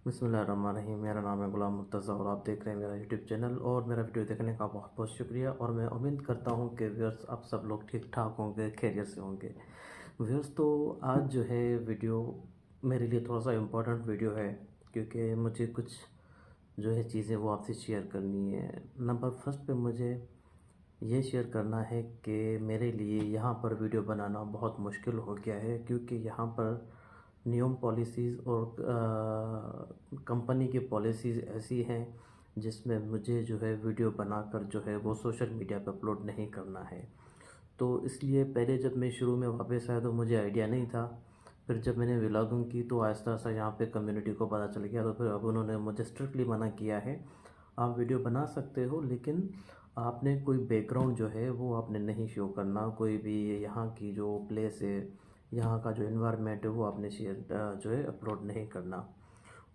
बिस्मिल्लाहिर्रहमानिर्रहीम। मेरा नाम है गुलाम मुर्तज़ा और आप देख रहे हैं मेरा यूट्यूब चैनल। और मेरा वीडियो देखने का बहुत बहुत शुक्रिया। और मैं उम्मीद करता हूँ कि व्यूअर्स आप सब लोग ठीक ठाक होंगे, खैरियत से होंगे। व्यूअर्स, तो आज जो है वीडियो मेरे लिए थोड़ा सा इम्पोर्टेंट वीडियो है, क्योंकि मुझे कुछ जो है चीज़ें वो आपसे शेयर करनी है। नंबर फर्स्ट पे मुझे ये शेयर करना है कि मेरे लिए यहाँ पर वीडियो बनाना बहुत मुश्किल हो गया है, क्योंकि यहाँ पर नियम पॉलिसीज़ और कंपनी की पॉलिसीज़ ऐसी हैं जिसमें मुझे जो है वीडियो बनाकर जो है वो सोशल मीडिया पर अपलोड नहीं करना है। तो इसलिए पहले जब मैं शुरू में वापस आया तो मुझे आइडिया नहीं था। फिर जब मैंने व्लॉगिंग की तो आहिस्ता आहिस्ता यहाँ पे कम्युनिटी को पता चल गया, तो फिर अब उन्होंने मुझे स्ट्रिक्टली मना किया है, आप वीडियो बना सकते हो लेकिन आपने कोई बैकग्राउंड जो है वो आपने नहीं शो करना, कोई भी यहाँ की जो प्लेस है, यहाँ का जो एनवायरनमेंट है वो आपने शेयर जो है अपलोड नहीं करना।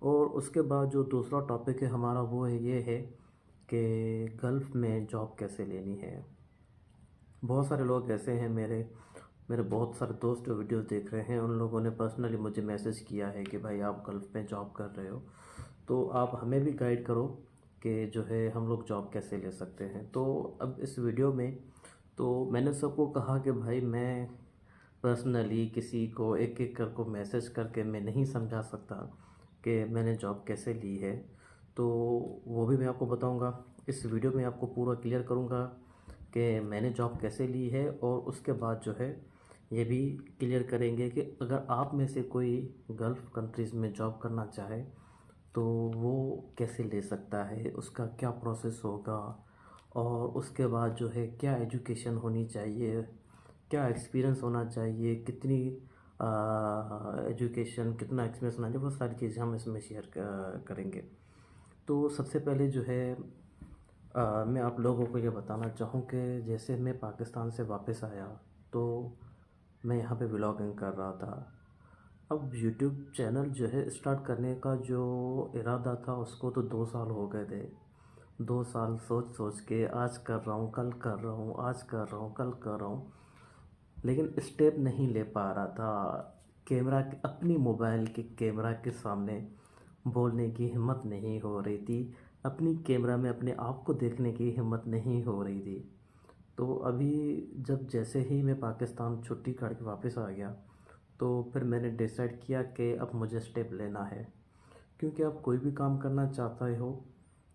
और उसके बाद जो दूसरा टॉपिक है हमारा वो है ये है कि गल्फ़ में जॉब कैसे लेनी है। बहुत सारे लोग ऐसे हैं, मेरे मेरे बहुत सारे दोस्त जो वीडियो देख रहे हैं, उन लोगों ने पर्सनली मुझे मैसेज किया है कि भाई आप गल्फ़ में जॉब कर रहे हो, तो आप हमें भी गाइड करो कि जो है हम लोग जॉब कैसे ले सकते हैं। तो अब इस वीडियो में तो मैंने सबको कहा कि भाई मैं पर्सनली किसी को एक एक कर को मैसेज करके मैं नहीं समझा सकता कि मैंने जॉब कैसे ली है। तो वो भी मैं आपको बताऊंगा, इस वीडियो में आपको पूरा क्लियर करूंगा कि मैंने जॉब कैसे ली है। और उसके बाद जो है ये भी क्लियर करेंगे कि अगर आप में से कोई गल्फ़ कंट्रीज़ में जॉब करना चाहे तो वो कैसे ले सकता है, उसका क्या प्रोसेस होगा, और उसके बाद जो है क्या एजुकेशन होनी चाहिए, क्या एक्सपीरियंस होना चाहिए, कितनी एजुकेशन, कितना एक्सपीरियंस होना चाहिए, बहुत सारी चीज़ें हम इसमें शेयर करेंगे। तो सबसे पहले जो है मैं आप लोगों को ये बताना चाहूँ कि जैसे मैं पाकिस्तान से वापस आया तो मैं यहाँ पे व्लॉगिंग कर रहा था। अब यूट्यूब चैनल जो है स्टार्ट करने का जो इरादा था उसको तो 2 साल हो गए थे। 2 साल सोच सोच के आज कर रहा हूँ, कल कर रहा हूँ, आज कर रहा हूँ, कल कर रहा हूँ, लेकिन स्टेप नहीं ले पा रहा था। कैमरा के अपनी मोबाइल के कैमरा के सामने बोलने की हिम्मत नहीं हो रही थी, अपनी कैमरा में अपने आप को देखने की हिम्मत नहीं हो रही थी। तो अभी जब जैसे ही मैं पाकिस्तान छुट्टी काट के वापस आ गया तो फिर मैंने डिसाइड किया कि अब मुझे स्टेप लेना है। क्योंकि आप कोई भी काम करना चाहते हो,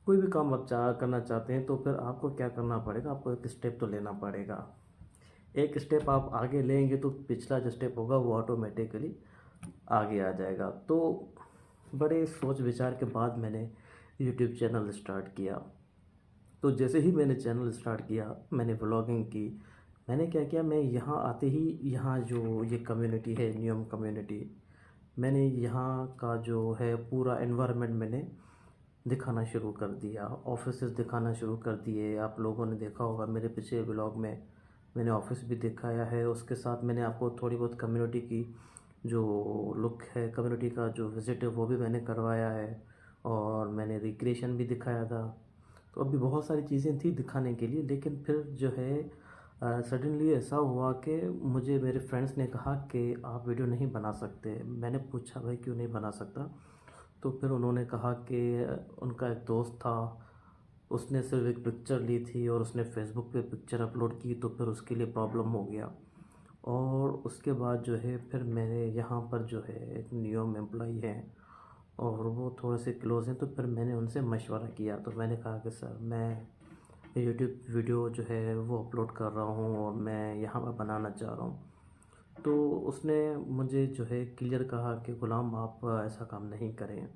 कोई भी काम आप करना चाहते हैं तो फिर आपको क्या करना पड़ेगा, आपको एक स्टेप तो लेना पड़ेगा। एक स्टेप आप आगे लेंगे तो पिछला जो स्टेप होगा वो ऑटोमेटिकली आगे आ जाएगा। तो बड़े सोच विचार के बाद मैंने यूट्यूब चैनल स्टार्ट किया। तो जैसे ही मैंने चैनल स्टार्ट किया, मैंने व्लॉगिंग की, मैंने क्या किया, मैं यहाँ आते ही यहाँ जो ये कम्युनिटी है, न्यूयॉर्क कम्युनिटी, मैंने यहाँ का जो है पूरा एनवायरनमेंट मैंने दिखाना शुरू कर दिया, ऑफिसेस दिखाना शुरू कर दिए। आप लोगों ने देखा होगा मेरे पिछले ब्लॉग में मैंने ऑफिस भी दिखाया है, उसके साथ मैंने आपको थोड़ी बहुत कम्युनिटी की जो लुक है, कम्युनिटी का जो विज़िट है वो भी मैंने करवाया है, और मैंने रिक्रिएशन भी दिखाया था। तो अभी बहुत सारी चीज़ें थी दिखाने के लिए, लेकिन फिर जो है सडनली ऐसा हुआ कि मुझे मेरे फ्रेंड्स ने कहा कि आप वीडियो नहीं बना सकते। मैंने पूछा भाई क्यों नहीं बना सकता, तो फिर उन्होंने कहा कि उनका एक दोस्त था, उसने सिर्फ एक पिक्चर ली थी और उसने फेसबुक पे पिक्चर अपलोड की तो फिर उसके लिए प्रॉब्लम हो गया। और उसके बाद जो है फिर मेरे यहाँ पर जो है एक नियम एम्प्लॉई हैं और वो थोड़े से क्लोज़ हैं, तो फिर मैंने उनसे मशवरा किया। तो मैंने कहा कि सर मैं यूट्यूब वीडियो जो है वो अपलोड कर रहा हूँ और मैं यहाँ पर बनाना चाह रहा हूँ। तो उसने मुझे जो है क्लियर कहा कि गुलाम आप ऐसा काम नहीं करें,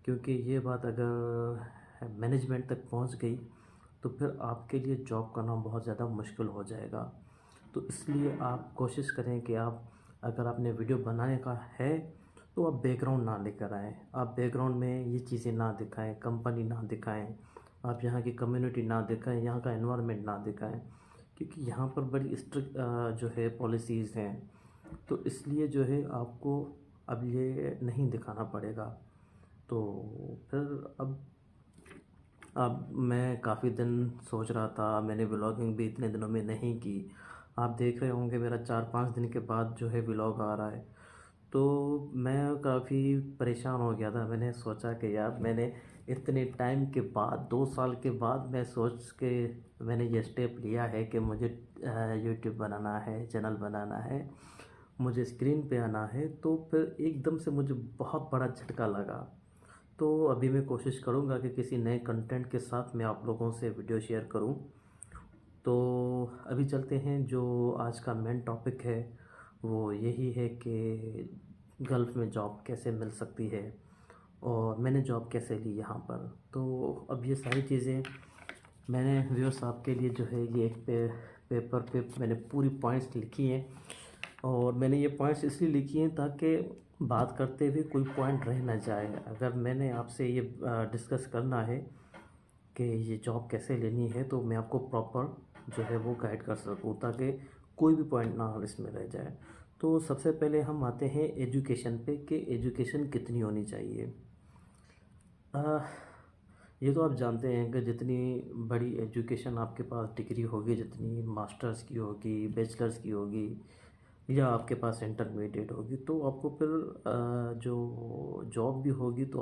क्योंकि ये बात अगर मैनेजमेंट तक पहुंच गई तो फिर आपके लिए जॉब करना बहुत ज़्यादा मुश्किल हो जाएगा। तो इसलिए आप कोशिश करें कि आप, अगर आपने वीडियो बनाने का है तो आप बैकग्राउंड ना लेकर आएँ, आप बैकग्राउंड में ये चीज़ें ना दिखाएं, कंपनी ना दिखाएं, आप यहाँ की कम्युनिटी ना दिखाएं, यहाँ का एनवायरनमेंट ना दिखाएं, क्योंकि यहाँ पर बड़ी स्ट्रिक्ट जो है पॉलिसीज़ हैं। तो इसलिए जो है आपको अब ये नहीं दिखाना पड़ेगा। तो फिर अब मैं काफ़ी दिन सोच रहा था, मैंने व्लॉगिंग भी इतने दिनों में नहीं की। आप देख रहे होंगे मेरा 4-5 दिन के बाद जो है व्लॉग आ रहा है। तो मैं काफ़ी परेशान हो गया था। मैंने सोचा कि यार मैंने इतने टाइम के बाद 2 साल के बाद मैं सोच के मैंने ये स्टेप लिया है कि मुझे यूट्यूब बनाना है, चैनल बनाना है, मुझे स्क्रीन पे आना है, तो फिर एकदम से मुझे बहुत बड़ा झटका लगा। तो अभी मैं कोशिश करूँगा कि किसी नए कंटेंट के साथ मैं आप लोगों से वीडियो शेयर करूँ। तो अभी चलते हैं, जो आज का मेन टॉपिक है वो यही है कि गल्फ़ में जॉब कैसे मिल सकती है और मैंने जॉब कैसे ली यहाँ पर। तो अब ये सारी चीज़ें मैंने व्यूअर्स आपके लिए जो है ये एक पेपर पे मैंने पूरी पॉइंट्स लिखी हैं, और मैंने ये पॉइंट्स इसलिए लिखी हैं ताकि बात करते हुए कोई पॉइंट रह ना जाए। अगर मैंने आपसे ये डिस्कस करना है कि ये जॉब कैसे लेनी है, तो मैं आपको प्रॉपर जो है वो गाइड कर सकूँ ताकि कोई भी पॉइंट ना इसमें रह जाए। तो सबसे पहले हम आते हैं एजुकेशन पे कि एजुकेशन कितनी होनी चाहिए। अ, ये तो आप जानते हैं कि जितनी बड़ी एजुकेशन आपके पास डिग्री होगी, जितनी मास्टर्स की होगी, बैचलर्स की होगी, या आपके पास इंटरमीडिएट होगी, तो आपको फिर जो जॉब भी होगी तो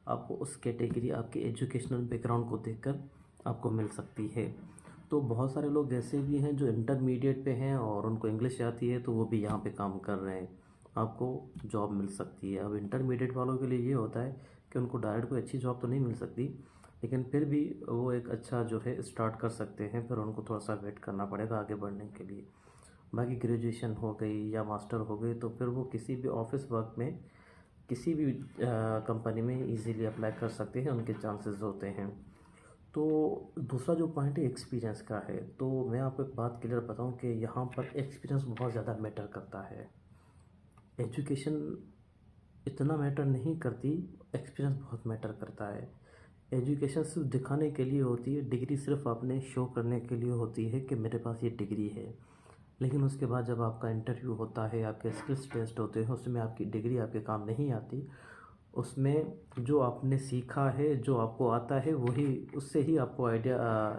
आपको उस कैटेगरी आपके एजुकेशनल बैकग्राउंड को देखकर आपको मिल सकती है। तो बहुत सारे लोग ऐसे भी हैं जो इंटरमीडिएट पे हैं और उनको इंग्लिश आती है, तो वो भी यहाँ पे काम कर रहे हैं, आपको जॉब मिल सकती है। अब इंटरमीडिएट वालों के लिए ये होता है कि उनको डायरेक्ट कोई अच्छी जॉब तो नहीं मिल सकती, लेकिन फिर भी वो एक अच्छा जो है स्टार्ट कर सकते हैं, फिर उनको थोड़ा सा वेट करना पड़ेगा आगे बढ़ने के लिए। बाकी ग्रेजुएशन हो गई या मास्टर हो गई तो फिर वो किसी भी ऑफिस वर्क में, किसी भी कंपनी में इजीली अप्लाई कर सकते हैं, उनके चांसेस होते हैं। तो दूसरा जो पॉइंट है एक्सपीरियंस का है, तो मैं आपको एक बात क्लियर बताऊं कि यहाँ पर एक्सपीरियंस बहुत ज़्यादा मैटर करता है। एजुकेशन इतना मैटर नहीं करती, एक्सपीरियंस बहुत मैटर करता है। एजुकेशन सिर्फ दिखाने के लिए होती है, डिग्री सिर्फ अपने शो करने के लिए होती है कि मेरे पास ये डिग्री है। लेकिन उसके बाद जब आपका इंटरव्यू होता है, आपके स्किल्स टेस्ट होते हैं, उसमें आपकी डिग्री आपके काम नहीं आती। उसमें जो आपने सीखा है, जो आपको आता है, वही उससे ही आपको आइडिया,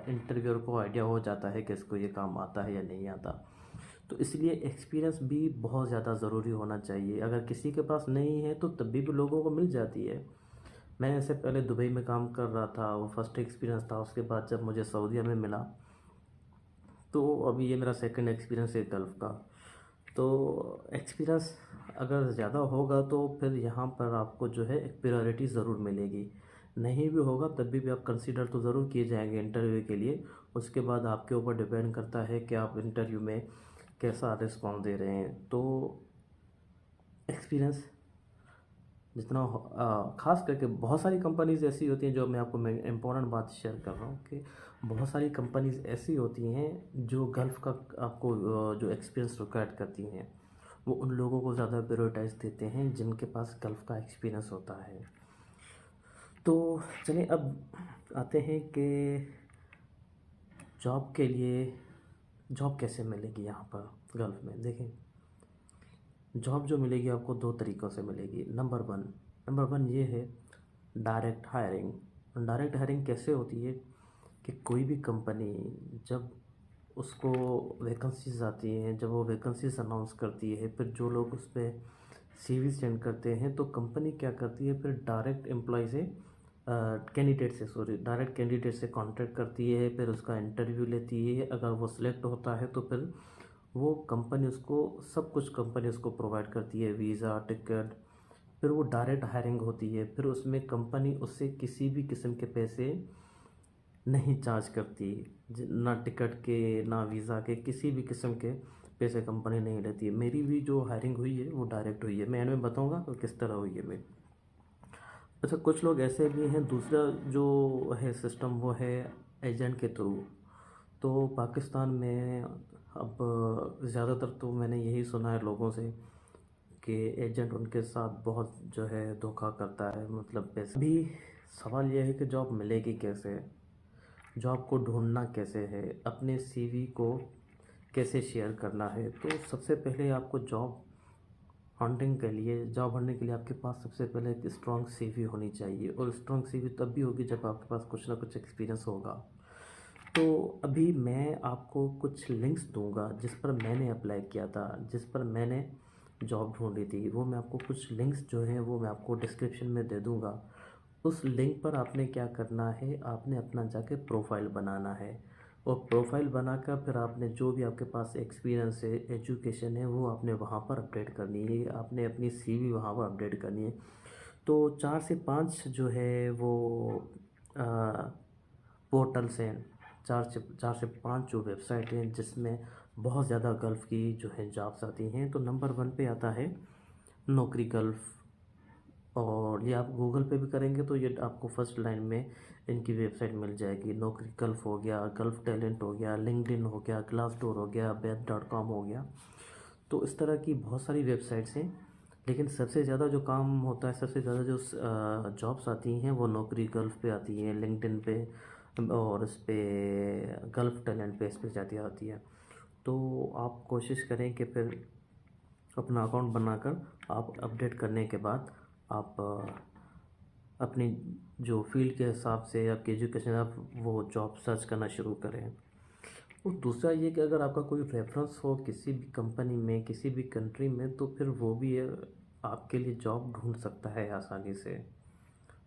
इंटरव्यूअर को आइडिया हो जाता है कि इसको ये काम आता है या नहीं आता। तो इसलिए एक्सपीरियंस भी बहुत ज़्यादा ज़रूरी होना चाहिए। अगर किसी के पास नहीं है तो तब भी लोगों को मिल जाती है। मैं इससे पहले दुबई में काम कर रहा था, वो फर्स्ट एक्सपीरियंस था। उसके बाद जब मुझे सऊदीया में मिला, तो अभी ये मेरा सेकंड एक्सपीरियंस है गल्फ़ का। तो एक्सपीरियंस अगर ज़्यादा होगा तो फिर यहाँ पर आपको जो है एक प्रायोरिटी ज़रूर मिलेगी। नहीं भी होगा तब भी आप कंसीडर तो ज़रूर किए जाएंगे इंटरव्यू के लिए। उसके बाद आपके ऊपर डिपेंड करता है कि आप इंटरव्यू में कैसा रिस्पॉन्स दे रहे हैं। तो एक्सपीरियंस जितना ख़ास करके बहुत सारी कंपनीज़ ऐसी होती हैं, जो मैं इम्पोर्टेंट बात शेयर कर रहा हूँ कि बहुत सारी कंपनीज़ ऐसी होती हैं जो गल्फ़ का आपको जो एक्सपीरियंस रिक्वायर्ड करती हैं, वो उन लोगों को ज़्यादा प्रायोरिटाइज देते हैं जिनके पास गल्फ़ का एक्सपीरियंस होता है। तो चलिए अब आते हैं कि जॉब के लिए जॉब कैसे मिलेगी यहाँ पर गल्फ़ में। देखें, जॉब जो मिलेगी आपको दो तरीक़ों से मिलेगी। नंबर वन ये है डायरेक्ट हायरिंग। डायरेक्ट हायरिंग कैसे होती है कि कोई भी कंपनी जब उसको वैकेंसीज आती हैं, जब वो वैकेंसीज अनाउंस करती है, फिर जो लोग उस पर सीवी सेंड करते हैं, तो कंपनी क्या करती है, फिर डायरेक्ट कैंडिडेट से कांटेक्ट करती है, फिर उसका इंटरव्यू लेती है। अगर वो सिलेक्ट होता है तो फिर वो कंपनी उसको सब कुछ कंपनी उसको प्रोवाइड करती है, वीज़ा, टिकट। फिर वो डायरेक्ट हायरिंग होती है, फिर उसमें कंपनी उससे किसी भी किस्म के पैसे नहीं चार्ज करती। ना टिकट के, ना वीज़ा के, किसी भी किस्म के पैसे कंपनी नहीं लेती है। मेरी भी जो हायरिंग हुई है वो डायरेक्ट हुई है। मैं एंड में बताऊँगा कि किस तरह हुई है मेरी। अच्छा, कुछ लोग ऐसे भी हैं, दूसरा जो है सिस्टम वो है एजेंट के थ्रू। तो पाकिस्तान में अब ज़्यादातर तो मैंने यही सुना है लोगों से कि एजेंट उनके साथ बहुत जो है धोखा करता है, मतलब पैसे भी। सवाल यह है कि जॉब मिलेगी कैसे, जॉब को ढूंढना कैसे है, अपने सीवी को कैसे शेयर करना है। तो सबसे पहले आपको जॉब ढूंढने के लिए आपके पास सबसे पहले एक स्ट्रॉन्ग सीवी होनी चाहिए, और स्ट्रॉन्ग सीवी तब भी होगी जब आपके पास कुछ ना कुछ एक्सपीरियंस होगा। तो अभी मैं आपको कुछ लिंक्स दूंगा जिस पर मैंने अप्लाई किया था, जिस पर मैंने जॉब ढूंढी थी, वो मैं आपको कुछ लिंक्स जो हैं वो मैं आपको डिस्क्रिप्शन में दे दूँगा। उस लिंक पर आपने क्या करना है, आपने अपना जाके प्रोफाइल बनाना है, और प्रोफाइल बनाकर फिर आपने जो भी आपके पास एक्सपीरियंस है, एजुकेशन है, वो आपने वहाँ पर अपडेट करनी है, आपने अपनी सीवी वहाँ पर अपडेट करनी है। तो 4 से 5 जो है वो पोर्टल्स हैं, 4 से 5 जो वेबसाइट हैं जिसमें बहुत ज़्यादा गल्फ़ की जो है जॉब्स आती हैं। तो नंबर 1 पे आता है नौकरी गल्फ़, और ये आप गूगल पे भी करेंगे तो ये आपको फर्स्ट लाइन में इनकी वेबसाइट मिल जाएगी। नौकरी गल्फ़ हो गया, गल्फ़ टैलेंट हो गया, लिंक्डइन हो गया, ग्लासडोर हो गया, बेथ.com हो गया। तो इस तरह की बहुत सारी वेबसाइट्स हैं, लेकिन सबसे ज़्यादा जो काम होता है, सबसे ज़्यादा जो जॉब्स आती हैं वो नौकरी गल्फ़ पे आती हैं, लिंक्डइन पे और इस पे गल्फ़ टैलेंट पे, इस पे ज़्यादा आती है। तो आप कोशिश करें कि फिर अपना अकाउंट बनाकर आप अपडेट करने के बाद आप अपनी जो फील्ड के हिसाब से आपकी एजुकेशन, आप वो जॉब सर्च करना शुरू करें। और दूसरा ये कि अगर आपका कोई रेफरेंस हो किसी भी कंपनी में, किसी भी कंट्री में, तो फिर वो भी आपके लिए जॉब ढूंढ सकता है आसानी से।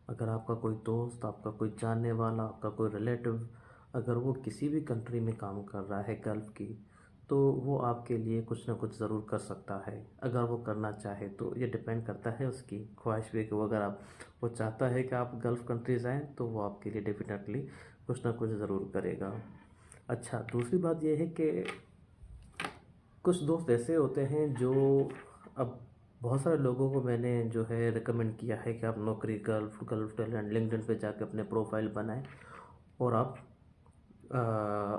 अगर आपका कोई दोस्त, आपका कोई जानने वाला, आपका कोई रिलेटिव अगर वो किसी भी कंट्री में काम कर रहा है गल्फ़ की, तो वो आपके लिए कुछ ना कुछ ज़रूर कर सकता है, अगर वो करना चाहे तो। ये डिपेंड करता है उसकी ख्वाहिश पे कि वो अगर आप वो चाहता है कि आप गल्फ़ कंट्रीज़ आएँ तो वो आपके लिए डेफ़िनेटली कुछ ना कुछ ज़रूर करेगा। अच्छा, दूसरी बात ये है कि कुछ दोस्त ऐसे होते हैं जो, अब बहुत सारे लोगों को मैंने जो है रिकमेंड किया है कि आप नौकरी गल्फ़, गल्फ़ टैलेंट, लिंक्डइन पे जाके अपने प्रोफाइल बनाएं और आप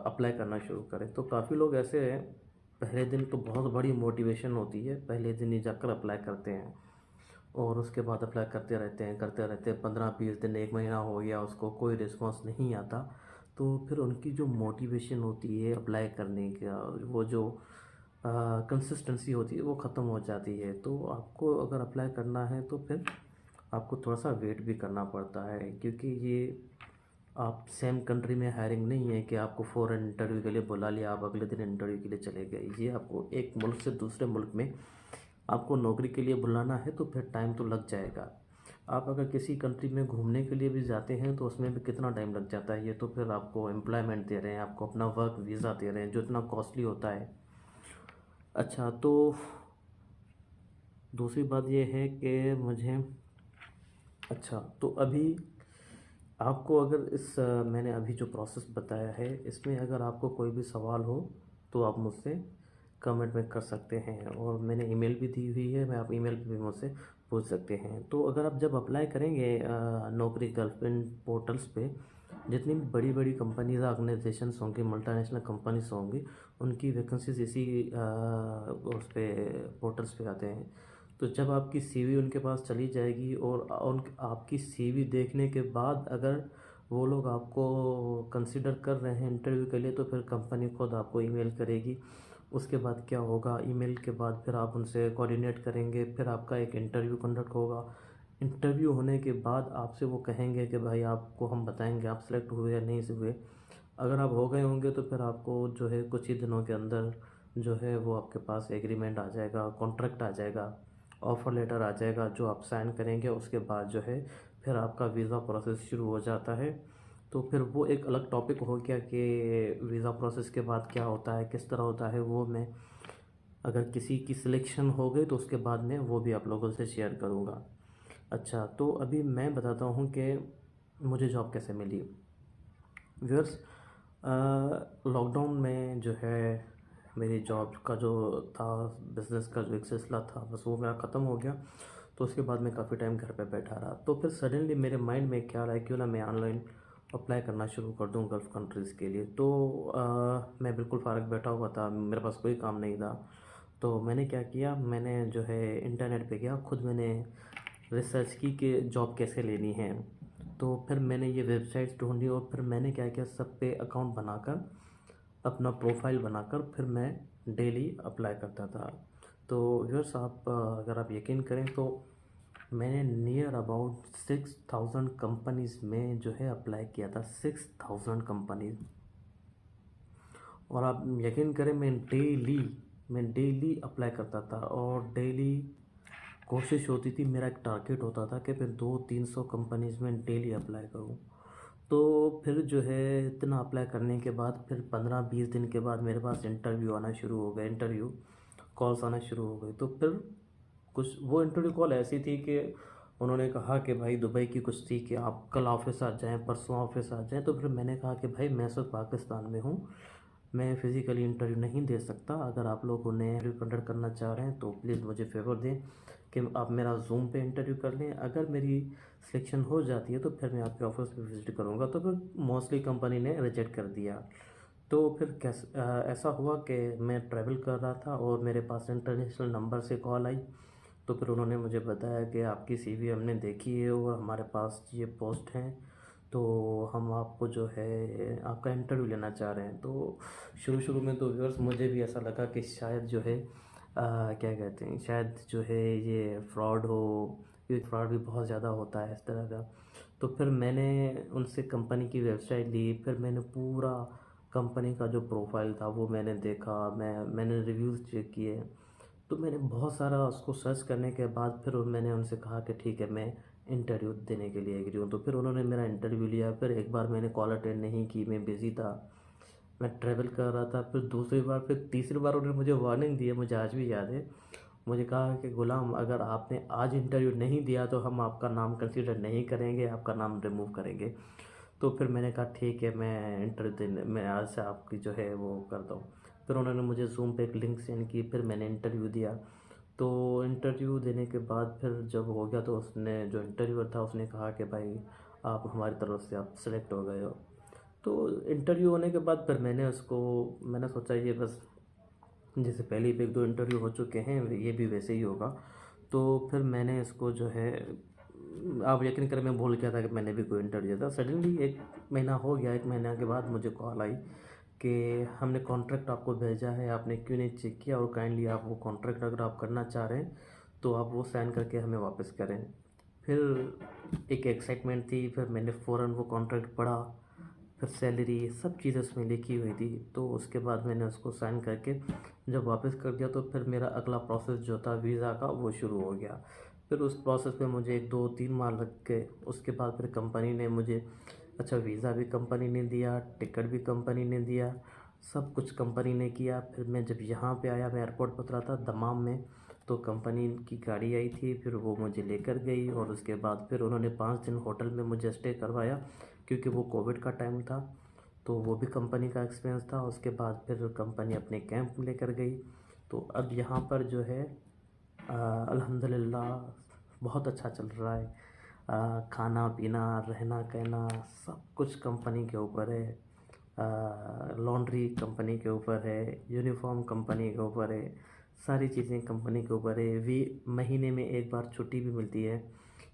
अप्लाई करना शुरू करें। तो काफ़ी लोग ऐसे हैं, पहले दिन तो बहुत बड़ी मोटिवेशन होती है, पहले दिन ही जाकर अप्लाई करते हैं और उसके बाद अप्लाई करते रहते हैं 15-20 दिन, 1 महीना हो गया, उसको कोई रिस्पॉन्स नहीं आता। तो फिर उनकी जो मोटिवेशन होती है अप्लाई करने का, वो जो कंसिस्टेंसी होती है वो ख़त्म हो जाती है। तो आपको अगर अप्लाई करना है तो फिर आपको थोड़ा सा वेट भी करना पड़ता है, क्योंकि ये आप सेम कंट्री में हायरिंग नहीं है कि आपको फ़ौरन इंटरव्यू के लिए बुला लिया, आप अगले दिन इंटरव्यू के लिए चले गए। ये आपको एक मुल्क से दूसरे मुल्क में आपको नौकरी के लिए बुलाना है तो फिर टाइम तो लग जाएगा। आप अगर किसी कंट्री में घूमने के लिए भी जाते हैं तो उसमें भी कितना टाइम लग जाता है। ये तो फिर आपको एम्प्लॉयमेंट दे रहे हैं, आपको अपना वर्क वीज़ा दे रहे हैं जो इतना कॉस्टली होता है। अच्छा, तो दूसरी बात ये है कि मुझे, अच्छा तो अभी आपको अगर मैंने अभी जो प्रोसेस बताया है इसमें अगर आपको कोई भी सवाल हो तो आप मुझसे कमेंट में कर सकते हैं, और मैंने ईमेल भी दी हुई है, मैं आप ईमेल पे भी मुझसे पूछ सकते हैं। तो अगर आप जब अप्लाई करेंगे नौकरी गर्लफ्रेंड पोर्टल्स पे, जितनी भी बड़ी बड़ी कंपनीज ऑर्गेनाइजेशंस होंगी, मल्टीनेशनल कंपनीज होंगी, उनकी वैकेंसीज इसी उस पे पोर्टल्स पे आते हैं। तो जब आपकी सीवी उनके पास चली जाएगी और उन आपकी सीवी देखने के बाद अगर वो लोग आपको कंसिडर कर रहे हैं इंटरव्यू के लिए, तो फिर कंपनी खुद आपको ईमेल करेगी। उसके बाद क्या होगा, ईमेल के बाद फिर आप उनसे कोऑर्डिनेट करेंगे, फिर आपका एक इंटरव्यू कंडक्ट होगा। इंटरव्यू होने के बाद आपसे वो कहेंगे कि भाई आपको हम बताएंगे आप सेलेक्ट हुए या नहीं से हुए। अगर आप हो गए होंगे तो फिर आपको जो है कुछ ही दिनों के अंदर जो है वो आपके पास एग्रीमेंट आ जाएगा, कॉन्ट्रैक्ट आ जाएगा, ऑफ़र लेटर आ जाएगा जो आप साइन करेंगे। उसके बाद जो है फिर आपका वीज़ा प्रोसेस शुरू हो जाता है। तो फिर वो एक अलग टॉपिक हो गया कि वीज़ा प्रोसेस के बाद क्या होता है, किस तरह होता है, वो मैं अगर किसी की सिलेक्शन हो गई तो उसके बाद में वो भी आप लोगों से शेयर करूँगा। अच्छा, तो अभी मैं बताता हूँ कि मुझे जॉब कैसे मिली। व्यूअर्स, लॉकडाउन में जो है मेरी जॉब का जो था, बिज़नेस का जो एक सिलसिला था, बस वो मेरा ख़त्म हो गया। तो उसके बाद मैं काफ़ी टाइम घर पे बैठा रहा, तो फिर सडनली मेरे माइंड में ख्याल आया क्यों ना मैं ऑनलाइन अप्लाई करना शुरू कर दूं गल्फ़ कंट्रीज़ के लिए। तो मैं बिल्कुल फ़ारग बैठा हुआ था, मेरे पास कोई काम नहीं था। तो मैंने क्या किया, मैंने जो है इंटरनेट पे गया, खुद मैंने रिसर्च की कि जॉब कैसे लेनी है। तो फिर मैंने ये वेबसाइट्स ढूंढी और फिर मैंने क्या किया, सब पे अकाउंट बनाकर, अपना प्रोफाइल बनाकर फिर मैं डेली अप्लाई करता था। तो व्यूअर्स, आप अगर आप यकीन करें तो मैंने नियर अबाउट 6000 कंपनीज़ में जो है अप्लाई किया था, 6000 कंपनीज। और आप यकीन करें मैं डेली मैं डेली अप्लाई करता था और डेली कोशिश होती थी, मेरा एक टारगेट होता था कि मैं 200-300 कंपनीज़ में डेली अप्लाई करूँ। तो फिर जो है इतना अप्लाई करने के बाद फिर 15-20 दिन के बाद मेरे पास इंटरव्यू आना शुरू हो गए, इंटरव्यू कॉल्स आना शुरू हो गई। तो फिर कुछ वो इंटरव्यू कॉल ऐसी थी कि उन्होंने कहा कि भाई दुबई की कुछ थी कि आप कल ऑफिस आ जाएं, परसों ऑफिस आ जाएं। तो फिर मैंने कहा कि भाई मैं सब पाकिस्तान में हूँ, मैं फ़िज़िकली इंटरव्यू नहीं दे सकता। अगर आप लोग उन्हें इंटरव्यू कंडक्ट करना चाह रहे हैं तो प्लीज़ मुझे फ़ेवर दें कि आप मेरा ज़ूम पे इंटरव्यू कर लें। अगर मेरी सिलेक्शन हो जाती है तो फिर मैं आपके ऑफिस पे विज़िट करूँगा। तो फिर मोस्टली कंपनी ने रिजेक्ट कर दिया। तो फिर ऐसा हुआ कि मैं ट्रैवल कर रहा था और मेरे पास इंटरनेशनल नंबर से कॉल आई। तो फिर उन्होंने मुझे बताया कि आपकी सीवी हमने देखी है और हमारे पास ये पोस्ट हैं, तो हम आपको जो है आपका इंटरव्यू लेना चाह रहे हैं। तो शुरू शुरू में तो व्यूअर्स मुझे भी ऐसा लगा कि शायद जो है क्या कहते हैं, शायद जो है ये फ्रॉड हो, क्योंकि फ्रॉड भी बहुत ज़्यादा होता है इस तरह का। तो फिर मैंने उनसे कंपनी की वेबसाइट ली, फिर मैंने पूरा कंपनी का जो प्रोफाइल था वो मैंने देखा, मैंने रिव्यूज़ चेक किए। तो मैंने बहुत सारा उसको सर्च करने के बाद फिर मैंने उनसे कहा कि ठीक है मैं इंटरव्यू देने के लिए एग्री हूँ। तो फिर उन्होंने मेरा इंटरव्यू लिया। फिर एक बार मैंने कॉल अटेंड नहीं की, मैं बिज़ी था, मैं ट्रैवल कर रहा था। फिर दूसरी बार, फिर तीसरी बार उन्होंने मुझे वार्निंग दी है, मुझे आज भी याद है। मुझे कहा कि गुलाम अगर आपने आज इंटरव्यू नहीं दिया तो हम आपका नाम कंसीडर नहीं करेंगे, आपका नाम रिमूव करेंगे। तो फिर मैंने कहा ठीक है मैं इंटरव्यू देने, मैं आज से आपकी जो है वो करता हूँ। फिर उन्होंने मुझे ज़ूम पे एक लिंक सेंड की, फिर मैंने इंटरव्यू दिया। तो इंटरव्यू देने के बाद फिर जब हो गया तो उसने, जो इंटरव्यूअर था, उसने कहा कि भाई आप हमारी तरफ से आप सेलेक्ट हो गए हो। तो इंटरव्यू होने के बाद फिर मैंने सोचा ये बस जैसे पहले भी एक दो इंटरव्यू हो चुके हैं ये भी वैसे ही होगा। तो फिर मैंने इसको जो है, आप यकीन करें मैं भूल गया था कि मैंने भी कोई इंटरव्यू दिया था। सडनली 1 महीना हो गया, 1 महीना के बाद मुझे कॉल आई कि हमने कॉन्ट्रैक्ट आपको भेजा है, आपने क्यों नहीं चेक किया, और काइंडली आप वो कॉन्ट्रैक्ट अगर आप करना चाह रहे हैं तो आप वो साइन करके हमें वापस करें। फिर एक एक्साइटमेंट थी, फिर मैंने फ़ौरन वो कॉन्ट्रैक्ट पढ़ा, फिर सैलरी सब चीज़ें उसमें लिखी हुई थी। तो उसके बाद मैंने उसको साइन करके जब वापस कर दिया तो फिर मेरा अगला प्रोसेस जो था वीज़ा का वो शुरू हो गया। फिर उस प्रोसेस में मुझे 1-2-3 माह लग गए। उसके बाद फिर कंपनी ने मुझे, अच्छा वीज़ा भी कंपनी ने दिया, टिकट भी कंपनी ने दिया, सब कुछ कंपनी ने किया। फिर मैं जब यहाँ पे आया, मैं एयरपोर्ट पर उतरा था दमाम में, तो कंपनी की गाड़ी आई थी, फिर वो मुझे लेकर गई और उसके बाद फिर उन्होंने 5 दिन होटल में मुझे स्टे करवाया, क्योंकि वो कोविड का टाइम था। तो वो भी कंपनी का एक्सपीरियंस था। उसके बाद फिर कंपनी अपने कैंप लेकर गई। तो अब यहाँ पर जो है अल्हम्दुलिल्लाह बहुत अच्छा चल रहा है। खाना पीना रहना कहना सब कुछ कंपनी के ऊपर है। लॉन्ड्री कंपनी के ऊपर है, यूनिफॉर्म कंपनी के ऊपर है, सारी चीज़ें कंपनी के ऊपर है। महीने में एक बार छुट्टी भी मिलती है,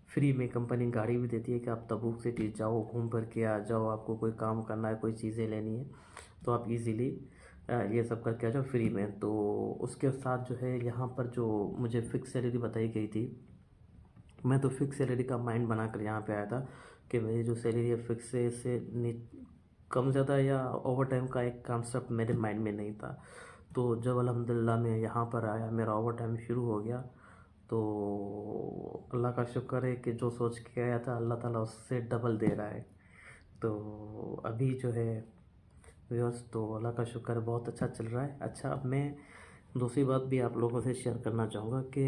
फ्री में कंपनी गाड़ी भी देती है कि आप तबूक सिटी जाओ, घूम फिर के आ जाओ। आपको कोई काम करना है, कोई चीज़ें लेनी है तो आप इजीली ये सब करके आ जाओ फ्री में। तो उसके साथ जो है यहाँ पर जो मुझे फ़िक्स सैलरी बताई गई थी, मैं तो फ़िक्स सैलरी का माइंड बनाकर यहाँ पे आया था कि मेरी जो सैलरी है फ़िक्स है, इससे कम ज़्यादा या ओवर टाइम का एक कॉन्सेप्ट मेरे माइंड में नहीं था। तो जब अल्हम्दुलिल्लाह मैं यहाँ पर आया, मेरा ओवर टाइम शुरू हो गया, तो अल्लाह का शुक्र है कि जो सोच के आया था अल्लाह ताला उससे डबल दे रहा है। तो अभी जो है व्यूअर्स, तो अल्लाह का शुक्र है बहुत अच्छा चल रहा है। अच्छा, अब मैं दूसरी बात भी आप लोगों से शेयर करना चाहूँगा कि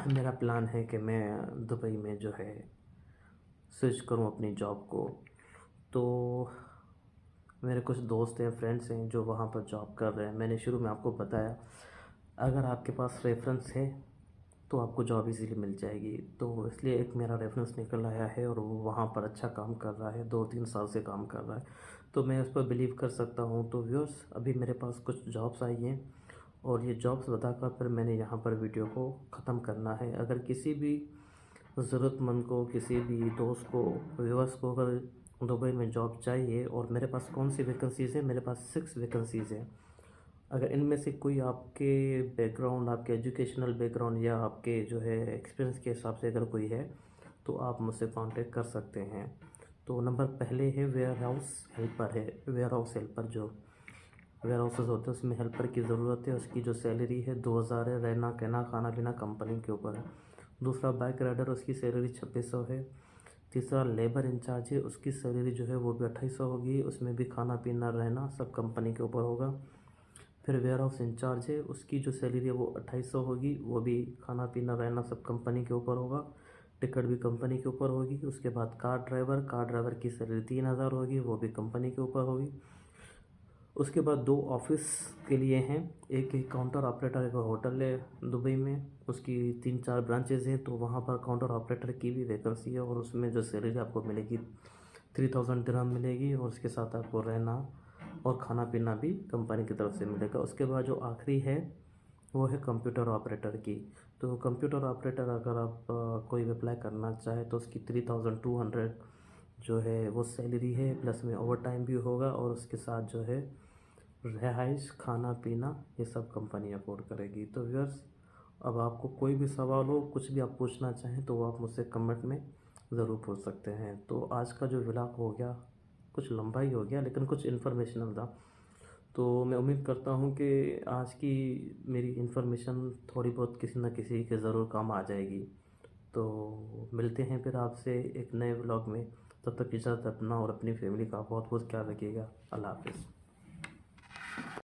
मेरा प्लान है कि मैं दुबई में जो है स्विच करूँ अपनी जॉब को। तो मेरे कुछ दोस्त हैं, फ्रेंड्स हैं जो वहाँ पर जॉब कर रहे हैं। मैंने शुरू में आपको बताया, अगर आपके पास रेफरेंस है तो आपको जॉब इजीली मिल जाएगी। तो इसलिए एक मेरा रेफरेंस निकल आया है और वो वहाँ पर अच्छा काम कर रहा है, 2-3 साल से काम कर रहा है, तो मैं उस पर बिलीव कर सकता हूँ। तो व्यूअर्स, अभी मेरे पास कुछ जॉब्स आई हैं और ये जॉब्स बताकर फिर मैंने यहाँ पर वीडियो को ख़त्म करना है। अगर किसी भी ज़रूरतमंद को, किसी भी दोस्त को, व्यूअर्स को अगर दुबई में जॉब चाहिए, और मेरे पास कौन सी वैकेंसीज़ है, मेरे पास 6 वैकेंसीज़ हैं। अगर इनमें से कोई आपके बैकग्राउंड, आपके एजुकेशनल बैकग्राउंड या आपके जो है एक्सपीरियंस के हिसाब से अगर कोई है तो आप मुझसे कांटेक्ट कर सकते हैं। तो नंबर पहले है वेयर हाउस हेल्पर, है वेयर हाउस हेल्पर जो वेयर हाउसेस होते हैं उसमें हेल्पर की ज़रूरत है, उसकी जो सैलरी है 2,000 है, रहना कहना खाना पीना कंपनी के ऊपर है। दूसरा बाइक राइडर, उसकी सैलरी 2600 है। तीसरा लेबर इंचार्ज है, उसकी सैलरी जो है वो भी 2800 होगी, उसमें भी खाना पीना रहना सब कंपनी के ऊपर होगा। फिर वेयर हाउस इंचार्ज है, उसकी जो सैलरी है वो 2800 होगी, वो भी खाना पीना रहना सब कंपनी के ऊपर होगा, टिकट भी कंपनी के ऊपर होगी। उसके बाद कार ड्राइवर की सैलरी 3000 होगी, वो भी कंपनी के ऊपर होगी। उसके बाद दो ऑफिस के लिए हैं, एक काउंटर ऑपरेटर का होटल है दुबई में, उसकी 3-4 ब्रांचेज़ हैं, तो वहाँ पर काउंटर ऑपरेटर की भी वैकेंसी है और उसमें जो सैलरी आपको मिलेगी 3000 दिरहम मिलेगी, और उसके साथ आपको रहना और खाना पीना भी कंपनी की तरफ से मिलेगा। उसके बाद जो आखिरी है वो है कंप्यूटर ऑपरेटर की। तो कंप्यूटर ऑपरेटर अगर आप कोई अप्लाई करना चाहे तो उसकी 3200 जो है वो सैलरी है, प्लस में ओवर टाइम भी होगा, और उसके साथ जो है रिहाइश खाना पीना ये सब कंपनी अफोर्ड करेगी। तो व्यूअर्स, अब आपको कोई भी सवाल हो, कुछ भी आप पूछना चाहें तो वो आप मुझसे कमेंट में ज़रूर पूछ सकते हैं। तो आज का जो व्लॉग हो गया कुछ लंबा ही हो गया, लेकिन कुछ इन्फॉर्मेशनल था। तो मैं उम्मीद करता हूँ कि आज की मेरी इन्फॉर्मेशन थोड़ी बहुत किसी न किसी के ज़रूर काम आ जाएगी। तो मिलते हैं फिर आपसे एक नए व्लॉग में। तब तक इजाज़त, अपना और अपनी फैमिली का बहुत बहुत ख्याल रखिएगा। अल्लाह हाफ़िज़।